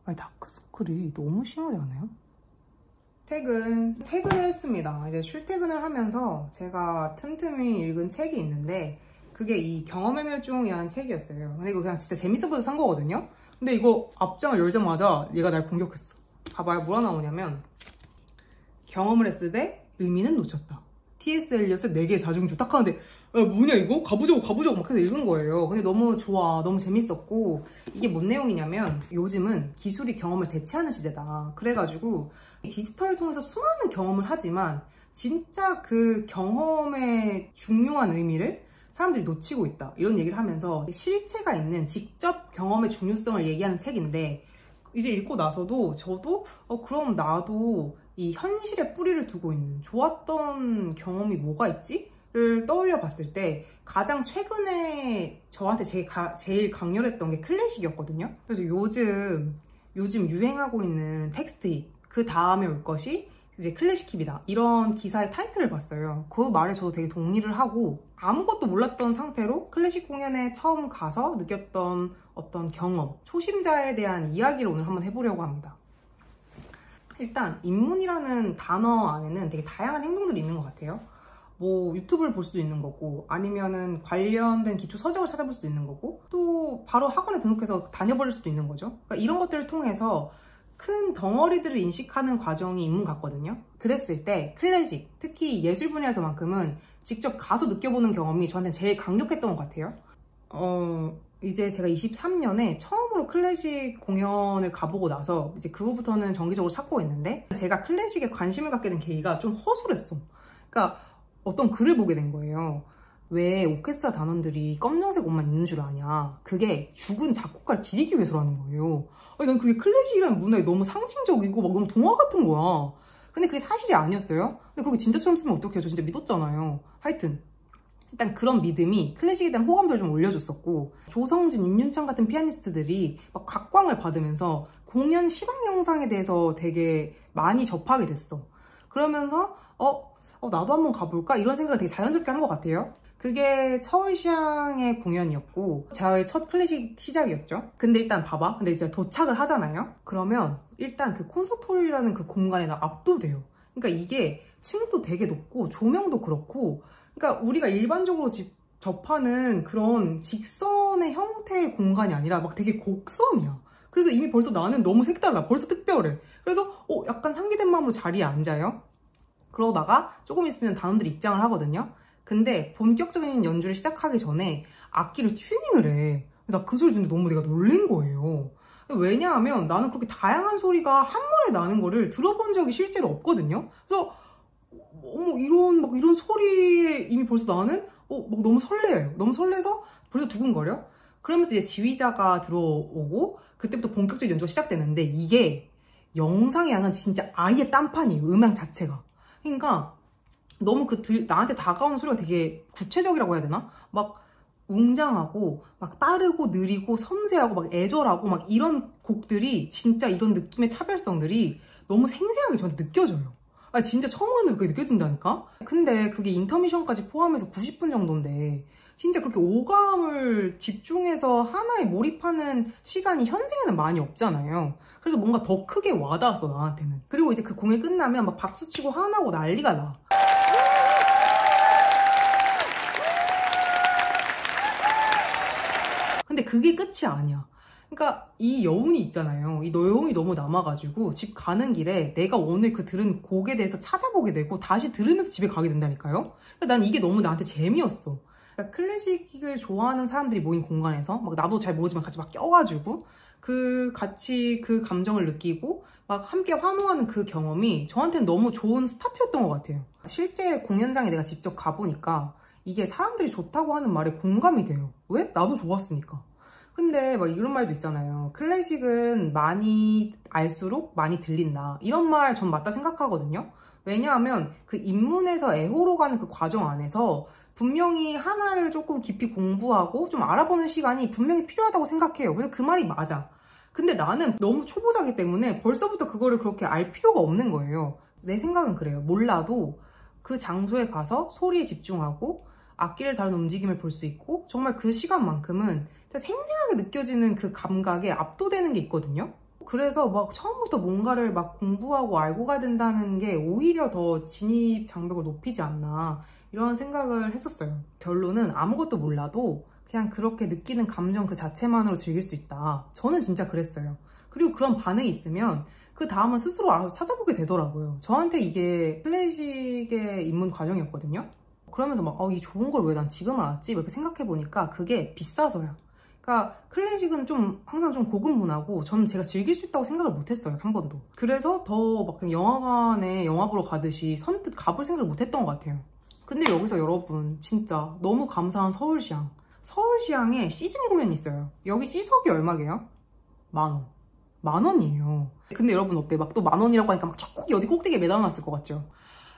아니 다크서클이 너무 심하지 않아요? 퇴근을 했습니다. 이제 출퇴근을 하면서 제가 틈틈이 읽은 책이 있는데 그게 이 경험의 멸종이라는 책이었어요. 근데 이거 그냥 진짜 재밌어 보여서 산 거거든요. 근데 이거 앞장을 열자마자 얘가 날 공격했어. 봐봐요. 뭐가 나오냐면 경험을 했을 때 의미는 놓쳤다. T.S. 엘리엇의 4개의 자중주 딱 하는데 뭐냐 이거? 가보자고 막 해서 읽은 거예요. 근데 너무 좋아. 너무 재밌었고 이게 뭔 내용이냐면 요즘은 기술이 경험을 대체하는 시대다. 그래가지고 디지털을 통해서 수많은 경험을 하지만 진짜 그 경험의 중요한 의미를 사람들이 놓치고 있다. 이런 얘기를 하면서 실체가 있는 직접 경험의 중요성을 얘기하는 책인데 이제 읽고 나서도 저도 그럼 나도 이 현실에 뿌리를 두고 있는 좋았던 경험이 뭐가 있지? 를 떠올려 봤을 때 가장 최근에 저한테 제일 강렬했던 게 클래식이었거든요. 그래서 요즘 유행하고 있는 텍스트힙 그 다음에 올 것이 이제 클래식힙이다 이런 기사의 타이틀을 봤어요. 그 말에 저도 되게 동의를 하고 아무것도 몰랐던 상태로 클래식 공연에 처음 가서 느꼈던 어떤 경험, 초심자에 대한 이야기를 오늘 한번 해보려고 합니다. 일단 입문이라는 단어 안에는 되게 다양한 행동들이 있는 것 같아요. 뭐 유튜브를 볼 수도 있는 거고 아니면은 관련된 기초 서적을 찾아볼 수도 있는 거고 또 바로 학원에 등록해서 다녀버릴 수도 있는 거죠. 그러니까 이런 것들을 통해서 큰 덩어리들을 인식하는 과정이 입문 같거든요. 그랬을 때 클래식, 특히 예술 분야에서만큼은 직접 가서 느껴보는 경험이 저한테 제일 강력했던 것 같아요. 이제 제가 23년에 처음으로 클래식 공연을 가보고 나서 이제 그 후부터는 정기적으로 찾고 있는데 제가 클래식에 관심을 갖게 된 계기가 좀 허술했어. 그러니까 어떤 글을 보게 된 거예요. 왜 오케스트라 단원들이 검정색 옷만 입는 줄 아냐. 그게 죽은 작곡가를 기리기 위해서라는 거예요. 아니, 난 그게 클래식이라는 문화에 너무 상징적이고 막 너무 동화 같은 거야. 근데 그게 사실이 아니었어요. 근데 그렇게 진짜처럼 쓰면 어떡해요. 저 진짜 믿었잖아요. 하여튼 일단 그런 믿음이 클래식에 대한 호감도를 좀 올려줬었고 조성진, 임윤창 같은 피아니스트들이 막 각광을 받으면서 공연 시각 영상에 대해서 되게 많이 접하게 됐어. 그러면서 나도 한번 가볼까? 이런 생각을 되게 자연스럽게 한 것 같아요. 그게 서울시향의 공연이었고 저의 첫 클래식 시작이었죠. 근데 일단 봐봐. 근데 이제 도착을 하잖아요. 그러면 일단 그 콘서트홀이라는 그 공간에 나 압도돼요. 그러니까 이게 층도 되게 높고 조명도 그렇고 그러니까 우리가 일반적으로 접하는 그런 직선의 형태의 공간이 아니라 막 되게 곡선이야. 그래서 이미 벌써 나는 너무 색달라. 벌써 특별해. 그래서 약간 상기된 마음으로 자리에 앉아요. 그러다가 조금 있으면 단원들이 입장을 하거든요. 근데 본격적인 연주를 시작하기 전에 악기를 튜닝을 해. 나 그 소리 듣는데 너무 내가 놀란 거예요. 왜냐하면 나는 그렇게 다양한 소리가 한 번에 나는 거를 들어본 적이 실제로 없거든요. 그래서 이런 소리에 이미 벌써 나는 막 너무 설레요. 너무 설레서 벌써 두근거려. 그러면서 이제 지휘자가 들어오고 그때부터 본격적인 연주가 시작되는데 이게 영상의 양은 진짜 아예 딴판이에요. 음악 자체가. 그러니까 너무 나한테 다가오는 소리가 되게 구체적이라고 해야 되나? 막 웅장하고 막 빠르고 느리고 섬세하고 막 애절하고 막 이런 곡들이 진짜 이런 느낌의 차별성들이 너무 생생하게 저한테 느껴져요. 진짜 처음 듣는데 그게 느껴진다니까? 근데 그게 인터미션까지 포함해서 90분 정도인데 진짜 그렇게 오감을 집중해서 하나에 몰입하는 시간이 현생에는 많이 없잖아요. 그래서 뭔가 더 크게 와닿았어 나한테는. 그리고 이제 그 공연 끝나면 막 박수치고 화나고 난리가 나. 근데 그게 끝이 아니야. 그러니까 이 여운이 있잖아요. 이 여운이 너무 남아가지고 집 가는 길에 내가 오늘 그 들은 곡에 대해서 찾아보게 되고 다시 들으면서 집에 가게 된다니까요. 그러니까 난 이게 너무 나한테 재미였어. 그러니까 클래식을 좋아하는 사람들이 모인 공간에서 막 나도 잘 모르지만 같이 막 껴가지고 같이 그 감정을 느끼고 막 함께 환호하는 그 경험이 저한테는 너무 좋은 스타트였던 것 같아요. 실제 공연장에 내가 직접 가보니까 이게 사람들이 좋다고 하는 말에 공감이 돼요. 왜? 나도 좋았으니까. 근데 막 이런 말도 있잖아요. 클래식은 많이 알수록 많이 들린다. 이런 말 전 맞다 생각하거든요. 왜냐하면 그 입문에서 애호로 가는 그 과정 안에서 분명히 하나를 조금 깊이 공부하고 좀 알아보는 시간이 분명히 필요하다고 생각해요. 그래서 그 말이 맞아. 근데 나는 너무 초보자기 때문에 벌써부터 그거를 그렇게 알 필요가 없는 거예요. 내 생각은 그래요. 몰라도 그 장소에 가서 소리에 집중하고 악기를 다룬 움직임을 볼 수 있고 정말 그 시간만큼은 생생하게 느껴지는 그 감각에 압도되는 게 있거든요. 그래서 막 처음부터 뭔가를 막 공부하고 알고 가야 된다는 게 오히려 더 진입 장벽을 높이지 않나 이런 생각을 했었어요. 결론은 아무것도 몰라도 그냥 그렇게 느끼는 감정 그 자체만으로 즐길 수 있다. 저는 진짜 그랬어요. 그리고 그런 반응이 있으면 그 다음은 스스로 알아서 찾아보게 되더라고요. 저한테 이게 클래식의 입문 과정이었거든요. 그러면서 막 이 좋은 걸 왜 난 지금 알았지? 이렇게 생각해 보니까 그게 비싸서요. 그러니까 클래식은 좀 항상 좀 고급 문화고 저는 제가 즐길 수 있다고 생각을 못했어요. 한 번도. 그래서 더 막 영화관에 영화 보러 가듯이 선뜻 가볼 생각을 못했던 것 같아요. 근데 여기서 여러분 진짜 너무 감사한 서울시향. 서울시향에 시즌 공연이 있어요. 여기 C석이 얼마게요? 10,000원. 10,000원이에요. 근데 여러분 어때? 막 또 10,000원이라고 하니까 막 저기 어디 꼭대기에 매달아놨을 것 같죠?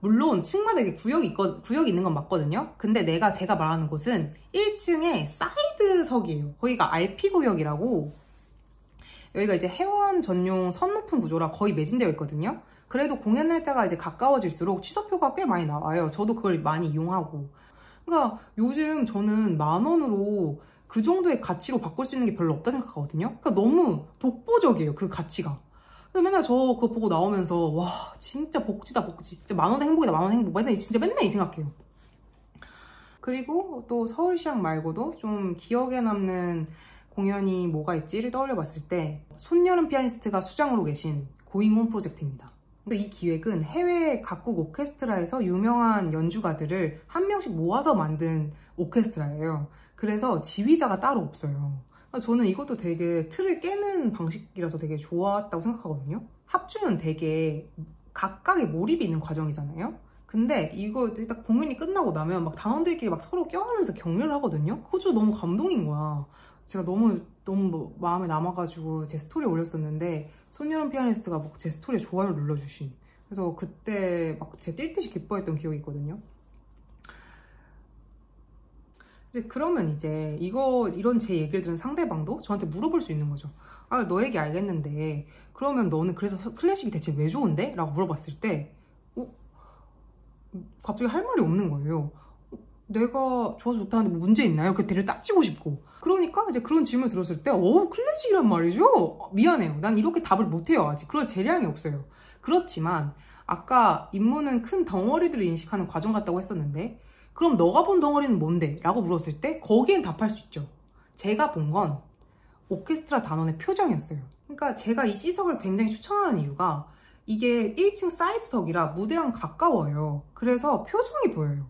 물론 층마다 이렇게 구역이 있는 건 맞거든요. 근데 제가 말하는 곳은 1층에 사이드석이에요. 거기가 RP 구역이라고, 여기가 이제 회원 전용 선 높은 구조라 거의 매진되어 있거든요. 그래도 공연 날짜가 이제 가까워질수록 취소표가 꽤 많이 나와요. 저도 그걸 많이 이용하고. 그러니까 요즘 저는 10,000원으로 그 정도의 가치로 바꿀 수 있는 게 별로 없다 생각하거든요. 그러니까 너무 독보적이에요, 그 가치가. 그래서 맨날 저 그거 보고 나오면서 와 진짜 복지다 복지, 진짜 10,000원의 행복이다 10,000원의 행복, 맨날 이 생각해요. 그리고 또 서울시향 말고도 좀 기억에 남는 공연이 뭐가 있지를 떠올려 봤을 때 손여름 피아니스트가 수장으로 계신 고잉 홈 프로젝트입니다. 근데 이 기획은 해외 각국 오케스트라에서 유명한 연주가들을 한 명씩 모아서 만든 오케스트라예요. 그래서 지휘자가 따로 없어요. 저는 이것도 되게 틀을 깨는 방식이라서 되게 좋았다고 생각하거든요. 합주는 되게 각각의 몰입이 있는 과정이잖아요. 근데 이거 딱 공연이 끝나고 나면 막 단원들끼리 막 서로 껴안으면서 격려를 하거든요. 그거 너무 감동인 거야. 제가 너무 마음에 남아가지고 제 스토리에 올렸었는데 손여름 피아니스트가 막 제 스토리에 좋아요를 눌러주신, 그래서 그때 막 제가 뛸 듯이 기뻐했던 기억이 있거든요. 그러면 이제 이런 제 얘기를 들은 상대방도 저한테 물어볼 수 있는 거죠. 너 얘기 알겠는데 그러면 너는 그래서 클래식이 대체 왜 좋은데? 라고 물어봤을 때 갑자기 할 말이 없는 거예요. 내가 좋아서 좋다는데 뭐 문제 있나요? 이렇게 대를 딱지고 싶고. 그러니까 이제 그런 질문을 들었을 때 클래식이란 말이죠? 미안해요. 난 이렇게 답을 못해요. 아직 그럴 재량이 없어요. 그렇지만 아까 입문은 큰 덩어리들을 인식하는 과정 같다고 했었는데, 그럼 너가 본 덩어리는 뭔데? 라고 물었을 때 거기엔 답할 수 있죠. 제가 본 건 오케스트라 단원의 표정이었어요. 그러니까 제가 이 C석을 굉장히 추천하는 이유가 이게 1층 사이드석이라 무대랑 가까워요. 그래서 표정이 보여요.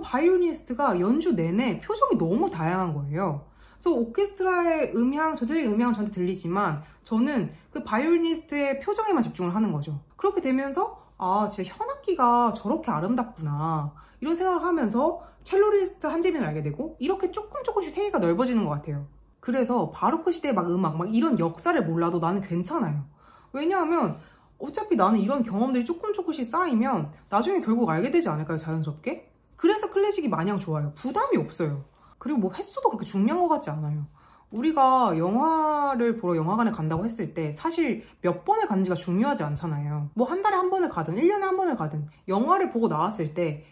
바이올리니스트가 연주 내내 표정이 너무 다양한 거예요. 그래서 오케스트라의 전체적인 음향은 저한테 들리지만 저는 그 바이올리니스트의 표정에만 집중을 하는 거죠. 그렇게 되면서 진짜 현악기가 저렇게 아름답구나 이런 생각을 하면서 첼로리스트 한재민을 알게 되고, 이렇게 조금씩 세계가 넓어지는 것 같아요. 그래서 바로크 시대의 음악 이런 역사를 몰라도 나는 괜찮아요. 왜냐하면 어차피 나는 이런 경험들이 조금씩 쌓이면 나중에 결국 알게 되지 않을까요, 자연스럽게? 그래서 클래식이 마냥 좋아요. 부담이 없어요. 그리고 뭐 횟수도 그렇게 중요한 것 같지 않아요. 우리가 영화를 보러 영화관에 간다고 했을 때 사실 몇 번을 가는지가 중요하지 않잖아요. 뭐 한 달에 한 번을 가든 1년에 한 번을 가든 영화를 보고 나왔을 때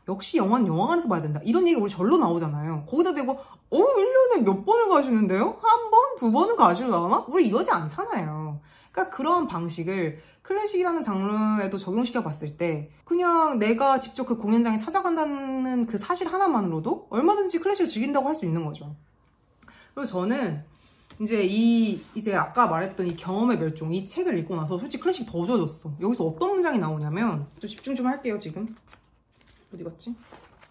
역시 영화는 영화관에서 봐야 된다 이런 얘기가 우리 절로 나오잖아요. 거기다 대고 1년에 몇 번을 가시는데요? 한 번? 2번은 가시려나? 우리 이러지 않잖아요. 그러니까 그런 방식을 클래식이라는 장르에도 적용시켜 봤을 때 그냥 내가 직접 그 공연장에 찾아간다는 그 사실 하나만으로도 얼마든지 클래식을 즐긴다고 할 수 있는 거죠. 그리고 저는 이제 아까 말했던 이 경험의 멸종, 이 책을 읽고 나서 솔직히 클래식 더 좋아졌어. 여기서 어떤 문장이 나오냐면, 좀 집중 좀 할게요. 지금 어디 갔지?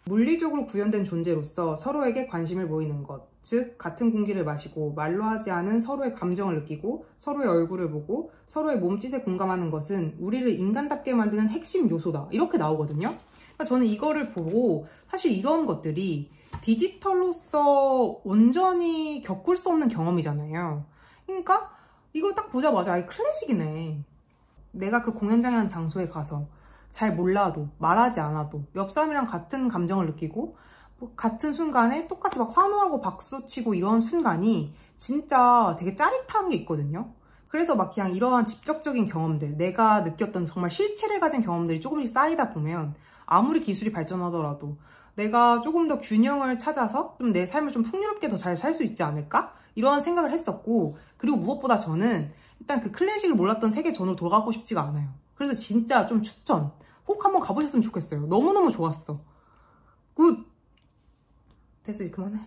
물리적으로 구현된 존재로서 서로에게 관심을 보이는 것, 즉 같은 공기를 마시고 말로 하지 않은 서로의 감정을 느끼고 서로의 얼굴을 보고 서로의 몸짓에 공감하는 것은 우리를 인간답게 만드는 핵심 요소다, 이렇게 나오거든요. 그러니까 저는 이거를 보고 사실 이런 것들이 디지털로서 온전히 겪을 수 없는 경험이잖아요. 그러니까 이걸 딱 보자마자 클래식이네. 내가 그 공연장에 한 장소에 가서 잘 몰라도 말하지 않아도 옆 사람이랑 같은 감정을 느끼고 같은 순간에 똑같이 막 환호하고 박수치고 이런 순간이 진짜 되게 짜릿한 게 있거든요. 그래서 그냥 이러한 직접적인 경험들, 내가 느꼈던 정말 실체를 가진 경험들이 조금씩 쌓이다 보면 아무리 기술이 발전하더라도 내가 조금 더 균형을 찾아서 좀 내 삶을 좀 풍요롭게 더 잘 살 수 있지 않을까? 이런 생각을 했었고, 그리고 무엇보다 저는 일단 그 클래식을 몰랐던 세계 전으로 돌아가고 싶지가 않아요. 그래서 진짜 좀 추천. 꼭 한번 가보셨으면 좋겠어요. 너무너무 좋았어. 굿! 됐어, 이제 그만해.